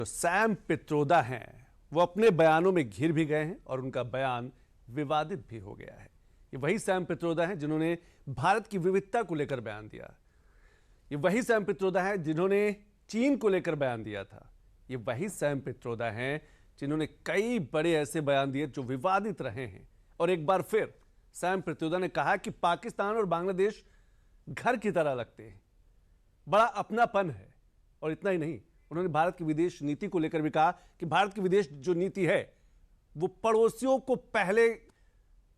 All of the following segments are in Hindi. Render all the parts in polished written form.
जो सैम पित्रोदा हैं वो अपने बयानों में घिर भी गए हैं और उनका बयान विवादित भी हो गया है। ये वही सैम पित्रोदा हैं जिन्होंने भारत की विविधता को लेकर बयान दिया। ये वही सैम पित्रोदा हैं जिन्होंने चीन को लेकर बयान दिया था। ये वही सैम पित्रोदा हैं जिन्होंने कई बड़े ऐसे बयान दिए जो विवादित रहे हैं। और एक बार फिर सैम पित्रोदा ने कहा कि पाकिस्तान और बांग्लादेश घर की तरह लगते हैं, बड़ा अपनापन है। और इतना ही नहीं, उन्होंने भारत की विदेश नीति को लेकर भी कहा कि भारत की विदेश जो नीति है वो पड़ोसियों को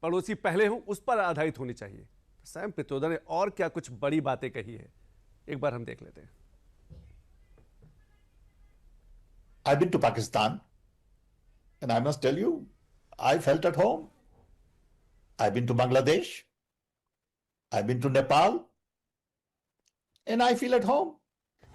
पड़ोसी पहले हों उस पर आधारित होनी चाहिए। सैम पित्रोदा ने और क्या कुछ बड़ी बातें कही है, एक बार हम देख लेते हैं। I've been to Pakistan and I must tell you, I felt at home. I've been to Bangladesh. I've been to Nepal and I feel at home.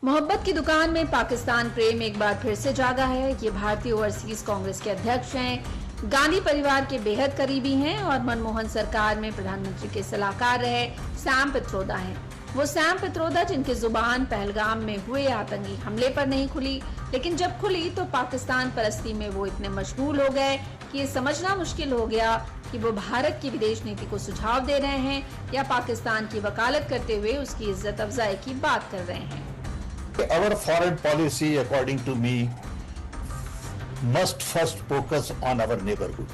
मोहब्बत की दुकान में पाकिस्तान प्रेम एक बार फिर से जागा है। ये भारतीय ओवरसीज कांग्रेस के अध्यक्ष हैं, गांधी परिवार के बेहद करीबी हैं और मनमोहन सरकार में प्रधानमंत्री के सलाहकार रहे सैम पित्रोदा हैं। वो सैम पित्रोदा जिनकी जुबान पहलगाम में हुए आतंकी हमले पर नहीं खुली, लेकिन जब खुली तो पाकिस्तान परस्ती में वो इतने मशगूल हो गए कि ये समझना मुश्किल हो गया कि वो भारत की विदेश नीति को सुझाव दे रहे हैं या पाकिस्तान की वकालत करते हुए उसकी इज्जत अफजाई की बात कर रहे हैं। Our foreign policy, according to me, must first focus on our neighborhood.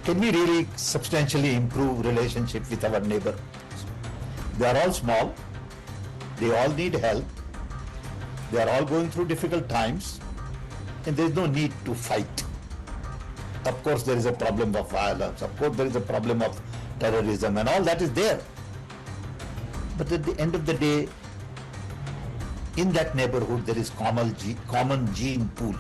Can we really substantially improve relationship with our neighbor? They are all small. They all need help. They are all going through difficult times, and there is no need to fight. Of course, there is a problem of violence. Of course, there is a problem of terrorism, and all that is there. But at the end of the day, in that neighborhood, there is common gene pool.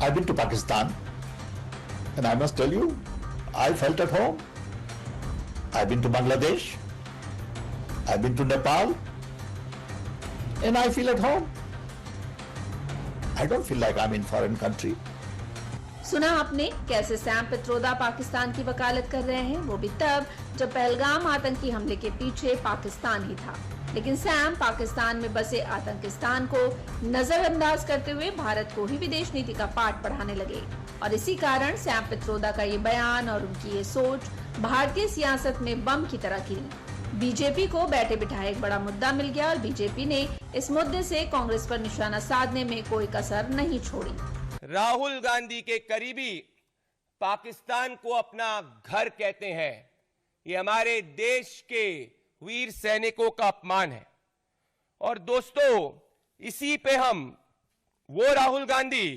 I've been to Pakistan, and I must tell you, I felt at home. I've been to Bangladesh. I've been to Nepal, and I feel at home. I don't feel like I'm in foreign country. सुना आपने कैसे सैम पित्रोदा पाकिस्तान की वकालत कर रहे हैं, वो भी तब जब पहलगाम आतंकी हमले के पीछे पाकिस्तान ही था। लेकिन सैम पाकिस्तान में बसे आतंकिस्तान को नजरअंदाज करते हुए भारत को ही विदेश नीति का पाठ पढ़ाने लगे। और इसी कारण सैम पित्रोदा का ये बयान और उनकी ये सोच भारतीय सियासत में बम की तरह गिरी। बीजेपी को बैठे बिठाए एक बड़ा मुद्दा मिल गया और बीजेपी ने इस मुद्दे से कांग्रेस पर निशाना साधने में कोई कसर नहीं छोड़ी। राहुल गांधी के करीबी पाकिस्तान को अपना घर कहते हैं। ये हमारे देश के वीर सैनिकों का अपमान है। और दोस्तों, इसी पे हम वो राहुल गांधी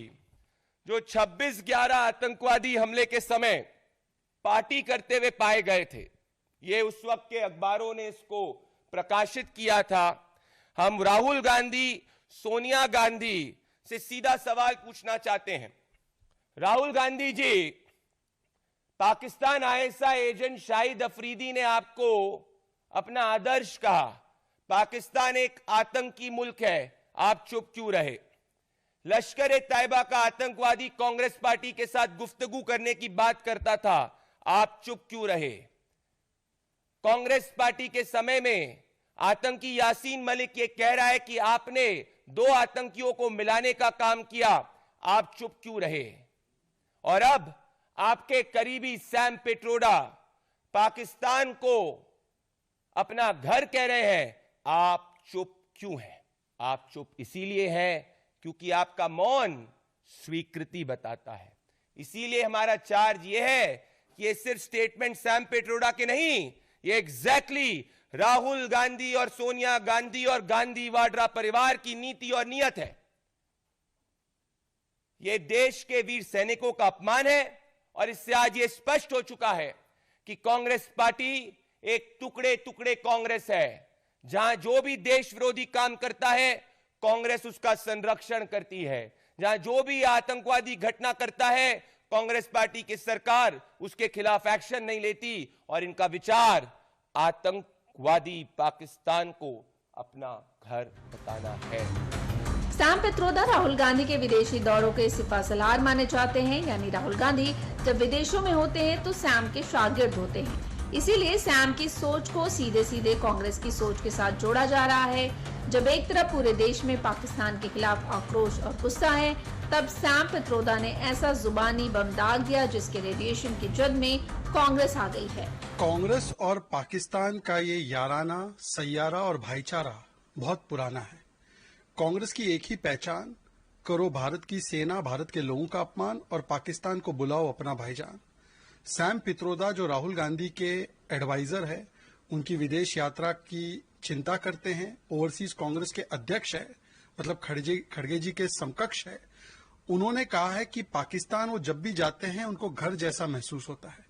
जो 26/11 आतंकवादी हमले के समय पार्टी करते हुए पाए गए थे, ये उस वक्त के अखबारों ने इसको प्रकाशित किया था। हम राहुल गांधी, सोनिया गांधी से सीधा सवाल पूछना चाहते हैं। राहुल गांधी जी, पाकिस्तान आईएसआई एजेंट शाहिद अफरीदी ने आपको अपना आदर्श कहा। पाकिस्तान एक आतंकी मुल्क है, आप चुप क्यों रहे? लश्कर ए तैयबा का आतंकवादी कांग्रेस पार्टी के साथ गुफ्तगू करने की बात करता था, आप चुप क्यों रहे? कांग्रेस पार्टी के समय में आतंकी यासीन मलिक ये कह रहा है कि आपने 2 आतंकियों को मिलाने का काम किया, आप चुप क्यों रहे? और अब आपके करीबी सैम पित्रोदा पाकिस्तान को अपना घर कह रहे हैं, आप चुप क्यों हैं? आप चुप इसीलिए हैं क्योंकि आपका मौन स्वीकृति बताता है। इसीलिए हमारा चार्ज यह है कि ये सिर्फ स्टेटमेंट सैम पित्रोदा के नहीं, ये एग्जैक्टली राहुल गांधी और सोनिया गांधी और गांधी वाड्रा परिवार की नीति और नियत है। यह देश के वीर सैनिकों का अपमान है और इससे आज यह स्पष्ट हो चुका है कि कांग्रेस पार्टी एक टुकड़े टुकड़े कांग्रेस है। जहां जो भी देश विरोधी काम करता है, कांग्रेस उसका संरक्षण करती है। जहां जो भी आतंकवादी घटना करता है, कांग्रेस पार्टी की सरकार उसके खिलाफ एक्शन नहीं लेती और इनका विचार आतंकवादी पाकिस्तान को अपना घर बताना है। सैम पित्रोदा राहुल गांधी के विदेशी दौरों के सिपहसालार माने जाते हैं। यानी राहुल गांधी जब विदेशों में होते हैं तो सैम के शागिर्द होते हैं। इसीलिए सैम की सोच को सीधे सीधे कांग्रेस की सोच के साथ जोड़ा जा रहा है। जब एक तरफ पूरे देश में पाकिस्तान के खिलाफ आक्रोश और गुस्सा है, तब सैम पित्रोदा ने ऐसा जुबानी बम दाग दिया जिसके रेडिएशन की जद में कांग्रेस आ गई है। कांग्रेस और पाकिस्तान का ये याराना, सैयारा और भाईचारा बहुत पुराना है। कांग्रेस की एक ही पहचान, करो भारत की सेना, भारत के लोगों का अपमान और पाकिस्तान को बुलाओ अपना भाईजान। सैम पित्रोदा जो राहुल गांधी के एडवाइजर है, उनकी विदेश यात्रा की चिंता करते हैं, ओवरसीज कांग्रेस के अध्यक्ष है, मतलब खड़गे जी के समकक्ष है। उन्होंने कहा है कि पाकिस्तान वो जब भी जाते हैं उनको घर जैसा महसूस होता है।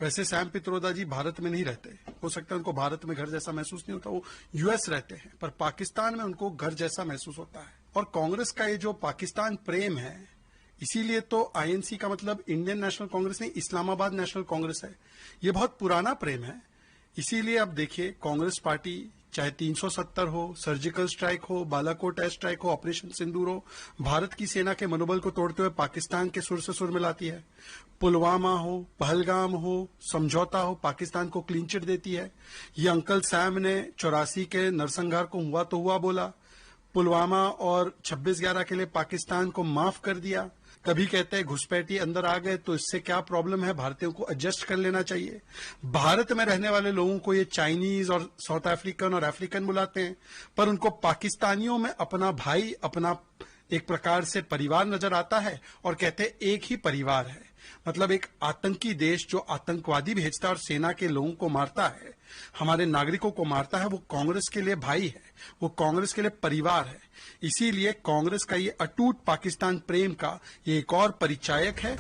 वैसे सैम पित्रोदा जी भारत में नहीं रहते, हो सकता है उनको भारत में घर जैसा महसूस नहीं होता, वो यूएस रहते हैं, पर पाकिस्तान में उनको घर जैसा महसूस होता है। और कांग्रेस का ये जो पाकिस्तान प्रेम है, इसीलिए तो आईएनसी का मतलब इंडियन नेशनल कांग्रेस नहीं, इस्लामाबाद नेशनल कांग्रेस है। ये बहुत पुराना प्रेम है। इसीलिए अब देखिए, कांग्रेस पार्टी चाहे 370 हो, सर्जिकल स्ट्राइक हो, बालाकोट एयर स्ट्राइक हो, ऑपरेशन सिंदूर हो, भारत की सेना के मनोबल को तोड़ते हुए पाकिस्तान के सुर से सुर मिलाती है। पुलवामा हो, पहलगाम हो, समझौता हो, पाकिस्तान को क्लीन चिट देती है। ये अंकल सैम ने 84 के नरसंहार को हुआ तो हुआ बोला, पुलवामा और 26/11 के लिए पाकिस्तान को माफ कर दिया। कभी कहते हैं घुसपैठी अंदर आ गए तो इससे क्या प्रॉब्लम है, भारतीयों को एडजस्ट कर लेना चाहिए। भारत में रहने वाले लोगों को ये चाइनीज और साउथ अफ्रीकन और अफ्रीकन बुलाते हैं, पर उनको पाकिस्तानियों में अपना भाई, अपना एक प्रकार से परिवार नजर आता है और कहते हैं एक ही परिवार है। मतलब एक आतंकी देश जो आतंकवादी भेजता है और सेना के लोगों को मारता है, हमारे नागरिकों को मारता है, वो कांग्रेस के लिए भाई है, वो कांग्रेस के लिए परिवार है। इसीलिए कांग्रेस का ये अटूट पाकिस्तान प्रेम का ये एक और परिचायक है।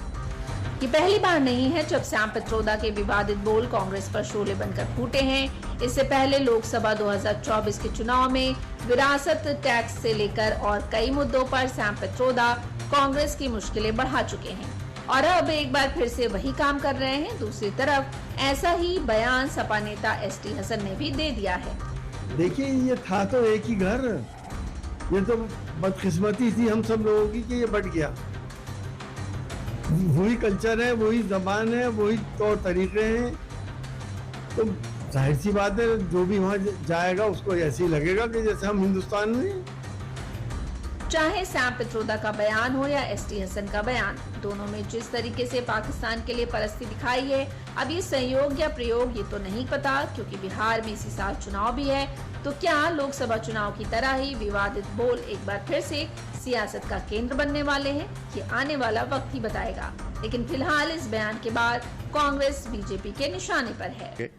ये पहली बार नहीं है जब सैम पित्रोदा के विवादित बोल कांग्रेस पर शोले बनकर फूटे हैं। इससे पहले लोकसभा 2024 के चुनाव में विरासत टैक्स से लेकर और कई मुद्दों पर सैम पित्रोदा कांग्रेस की मुश्किलें बढ़ा चुके हैं और अब एक बार फिर से वही काम कर रहे हैं। दूसरी तरफ ऐसा ही बयान सपा नेता एसटी हसन ने भी दे दिया है। देखिए, ये था तो एक ही घर, ये तो बदकिस्मती थी हम सब लोगों की कि ये बट गया। वही कल्चर है, वही जबान है, वही तौर तरीके हैं, तो जाहिर सी बात है जो भी वहाँ जाएगा उसको ऐसे ही लगेगा कि जैसे हम हिंदुस्तान में। चाहे सैम पित्रोदा का बयान हो या एसटी हसन का बयान, दोनों में जिस तरीके से पाकिस्तान के लिए परस्ती दिखाई है, अब ये संयोग या प्रयोग ये तो नहीं पता, क्योंकि बिहार में इसी साल चुनाव भी है। तो क्या लोकसभा चुनाव की तरह ही विवादित बोल एक बार फिर से सियासत का केंद्र बनने वाले हैं? ये आने वाला वक्त ही बताएगा। लेकिन फिलहाल इस बयान के बाद कांग्रेस बीजेपी के निशाने पर है।